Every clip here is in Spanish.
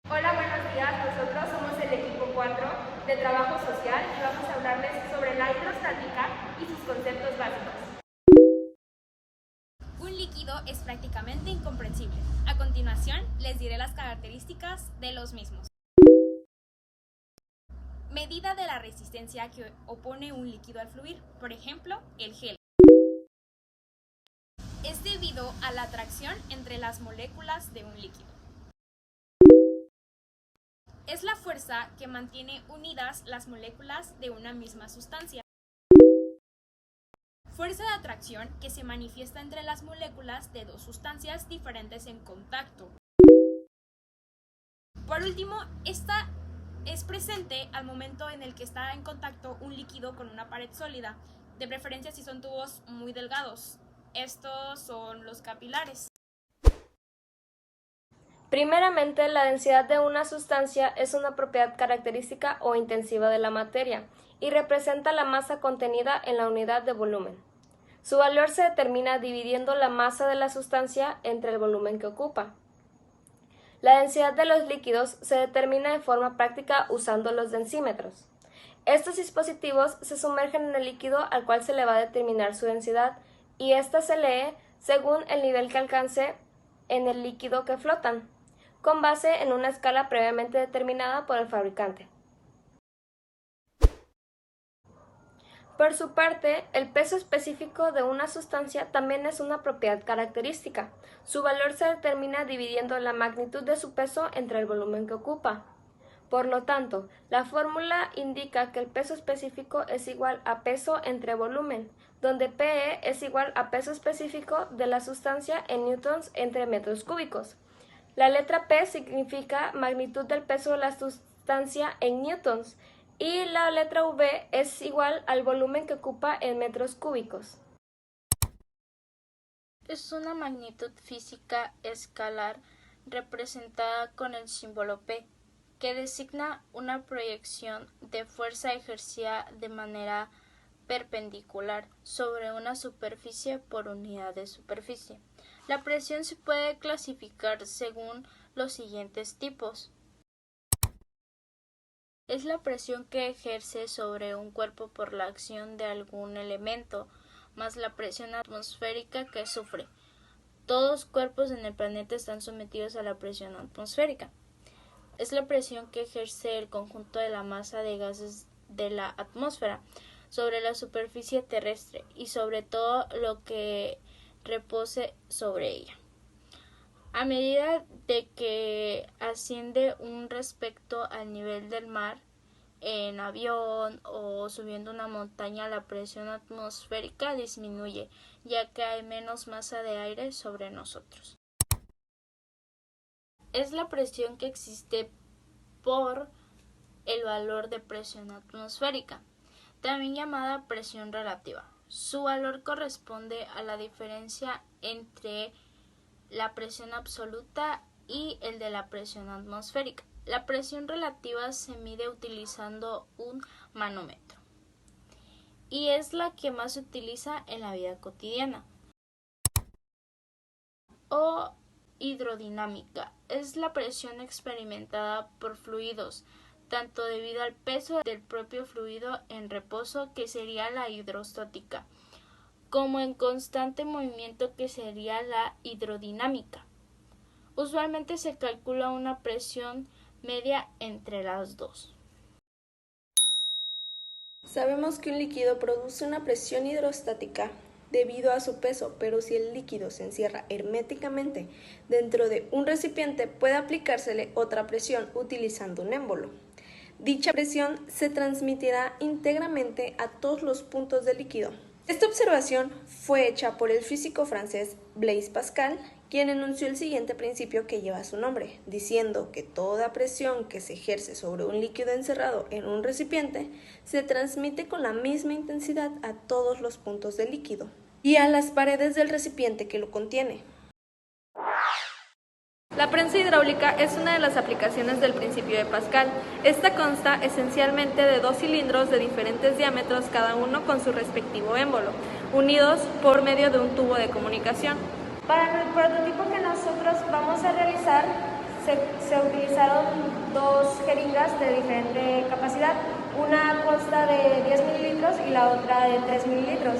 Hola, buenos días. Nosotros somos el equipo 4 de Trabajo Social y vamos a hablarles sobre la hidrostática y sus conceptos básicos. Un líquido es prácticamente incomprensible. A continuación, les diré las características de los mismos. Medida de la resistencia que opone un líquido al fluir, por ejemplo, el gel. Es debido a la atracción entre las moléculas de un líquido. Es la fuerza que mantiene unidas las moléculas de una misma sustancia. Fuerza de atracción que se manifiesta entre las moléculas de dos sustancias diferentes en contacto. Por último, esta es presente al momento en el que está en contacto un líquido con una pared sólida, de preferencia si son tubos muy delgados. Estos son los capilares. Primeramente, la densidad de una sustancia es una propiedad característica o intensiva de la materia y representa la masa contenida en la unidad de volumen. Su valor se determina dividiendo la masa de la sustancia entre el volumen que ocupa. La densidad de los líquidos se determina de forma práctica usando los densímetros. Estos dispositivos se sumergen en el líquido al cual se le va a determinar su densidad y ésta se lee según el nivel que alcance en el líquido que flotan, con base en una escala previamente determinada por el fabricante. Por su parte, el peso específico de una sustancia también es una propiedad característica. Su valor se determina dividiendo la magnitud de su peso entre el volumen que ocupa. Por lo tanto, la fórmula indica que el peso específico es igual a peso entre volumen, donde PE es igual a peso específico de la sustancia en newtons entre metros cúbicos. La letra P significa magnitud del peso de la sustancia en newtons y la letra V es igual al volumen que ocupa en metros cúbicos. Es una magnitud física escalar representada con el símbolo P, que designa una proyección de fuerza ejercida de manera perpendicular sobre una superficie por unidad de superficie. La presión se puede clasificar según los siguientes tipos. Es la presión que ejerce sobre un cuerpo por la acción de algún elemento, más la presión atmosférica que sufre. Todos los cuerpos en el planeta están sometidos a la presión atmosférica. Es la presión que ejerce el conjunto de la masa de gases de la atmósfera sobre la superficie terrestre y sobre todo lo que repose sobre ella. A medida de que asciende un respecto al nivel del mar, en avión o subiendo una montaña, la presión atmosférica disminuye, ya que hay menos masa de aire sobre nosotros. Es la presión que existe por el valor de presión atmosférica, también llamada presión relativa. Su valor corresponde a la diferencia entre la presión absoluta y el de la presión atmosférica. La presión relativa se mide utilizando un manómetro y es la que más se utiliza en la vida cotidiana. O hidrodinámica es la presión experimentada por fluidos, tanto debido al peso del propio fluido en reposo, que sería la hidrostática, como en constante movimiento, que sería la hidrodinámica. Usualmente se calcula una presión media entre las dos. Sabemos que un líquido produce una presión hidrostática debido a su peso, pero si el líquido se encierra herméticamente dentro de un recipiente, puede aplicársele otra presión utilizando un émbolo. Dicha presión se transmitirá íntegramente a todos los puntos del líquido. Esta observación fue hecha por el físico francés Blaise Pascal, quien enunció el siguiente principio que lleva su nombre, diciendo que toda presión que se ejerce sobre un líquido encerrado en un recipiente se transmite con la misma intensidad a todos los puntos del líquido y a las paredes del recipiente que lo contiene. La prensa hidráulica es una de las aplicaciones del principio de Pascal. Esta consta esencialmente de dos cilindros de diferentes diámetros, cada uno con su respectivo émbolo, unidos por medio de un tubo de comunicación. Para el prototipo que nosotros vamos a realizar, se utilizaron dos jeringas de diferente capacidad. Una consta de 10 mililitros y la otra de 3 mililitros.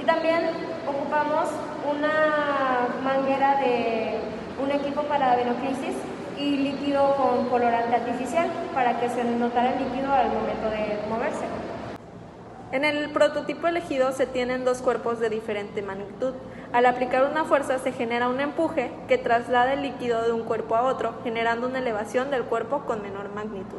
Y también ocupamos una manguera de un equipo para venoclisis y líquido con colorante artificial para que se notara el líquido al momento de moverse. En el prototipo elegido se tienen dos cuerpos de diferente magnitud. Al aplicar una fuerza se genera un empuje que traslada el líquido de un cuerpo a otro, generando una elevación del cuerpo con menor magnitud.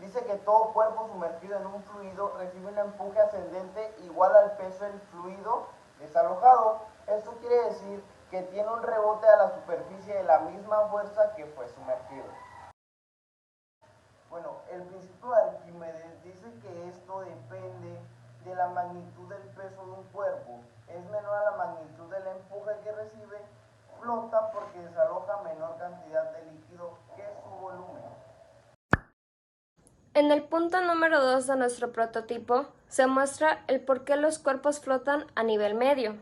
Dice que todo cuerpo sumergido en un fluido recibe un empuje ascendente igual al peso del fluido desalojado. Esto quiere decir que tiene un rebote a la superficie de la misma fuerza que fue sumergido. Bueno, el principio de Arquímedes dice que esto depende de la magnitud del peso de un cuerpo. Es menor a la magnitud del empuje que recibe, flota porque desaloja menor cantidad de líquido que su volumen. En el punto número 2 de nuestro prototipo se muestra el por qué los cuerpos flotan a nivel medio.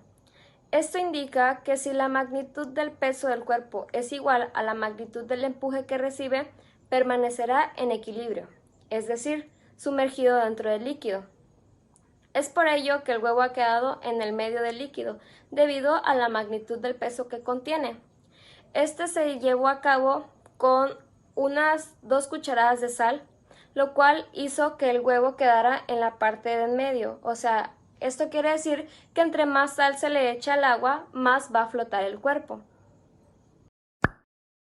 Esto indica que si la magnitud del peso del cuerpo es igual a la magnitud del empuje que recibe, permanecerá en equilibrio, es decir, sumergido dentro del líquido. Es por ello que el huevo ha quedado en el medio del líquido, debido a la magnitud del peso que contiene. Este se llevó a cabo con unas 2 cucharadas de sal, lo cual hizo que el huevo quedara en la parte de en medio. O sea, esto quiere decir que entre más sal se le echa al agua, más va a flotar el cuerpo.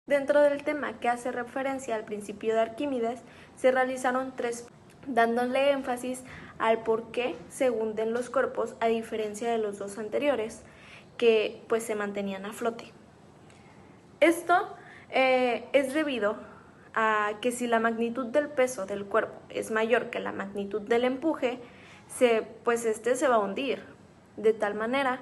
Dentro del tema que hace referencia al principio de Arquímedes, se realizaron 3, dándole énfasis al por qué se hunden los cuerpos a diferencia de los 2 anteriores, que pues se mantenían a flote. Esto es debido a que si la magnitud del peso del cuerpo es mayor que la magnitud del empuje, pues este se va a hundir, de tal manera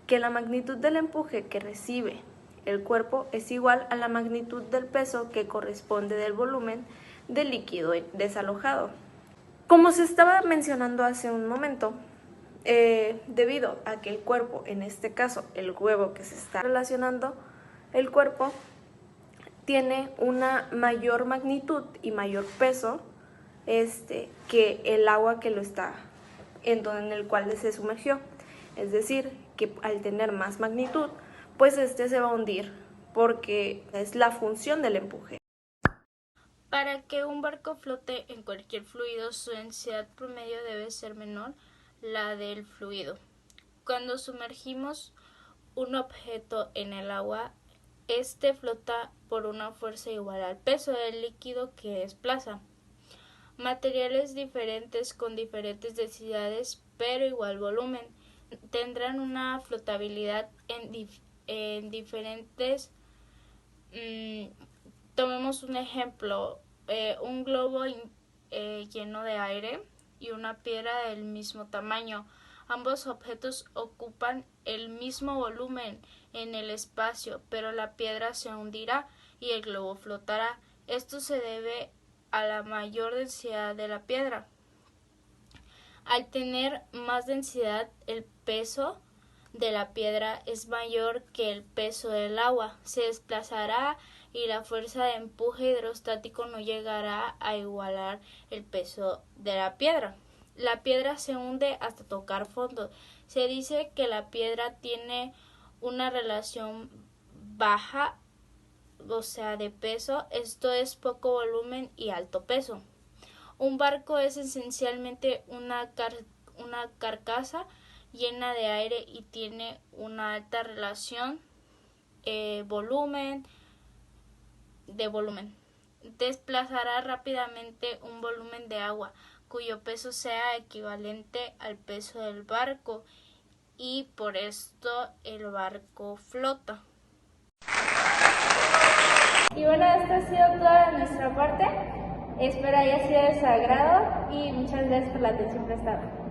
que la magnitud del empuje que recibe el cuerpo es igual a la magnitud del peso que corresponde del volumen del líquido desalojado. Como se estaba mencionando hace un momento, debido a que el cuerpo, en este caso el huevo que se está relacionando, el cuerpo tiene una mayor magnitud y mayor peso que el agua que lo está en el cual se sumergió. Es decir, que al tener más magnitud, pues se va a hundir porque es la función del empuje. Para que un barco flote en cualquier fluido, su densidad promedio debe ser menor la del fluido. Cuando sumergimos un objeto en el agua, este flota por una fuerza igual al peso del líquido que desplaza. Materiales diferentes con diferentes densidades pero igual volumen tendrán una flotabilidad en diferentes. Tomemos un ejemplo, un globo lleno de aire y una piedra del mismo tamaño. Ambos objetos ocupan el mismo volumen en el espacio, pero la piedra se hundirá y el globo flotará. Esto se debe a la mayor densidad de la piedra. Al tener más densidad, el peso de la piedra es mayor que el peso del agua. Se desplazará y la fuerza de empuje hidrostático no llegará a igualar el peso de la piedra. La piedra se hunde hasta tocar fondo. Se dice que la piedra tiene una relación baja, o sea, de peso, esto es poco volumen y alto peso. Un barco es esencialmente una carcasa llena de aire y tiene una alta relación volumen. Desplazará rápidamente un volumen de agua cuyo peso sea equivalente al peso del barco y por esto el barco flota. Y bueno, esto ha sido toda nuestra parte. Espero haya sido de su agrado y muchas gracias por la atención prestada.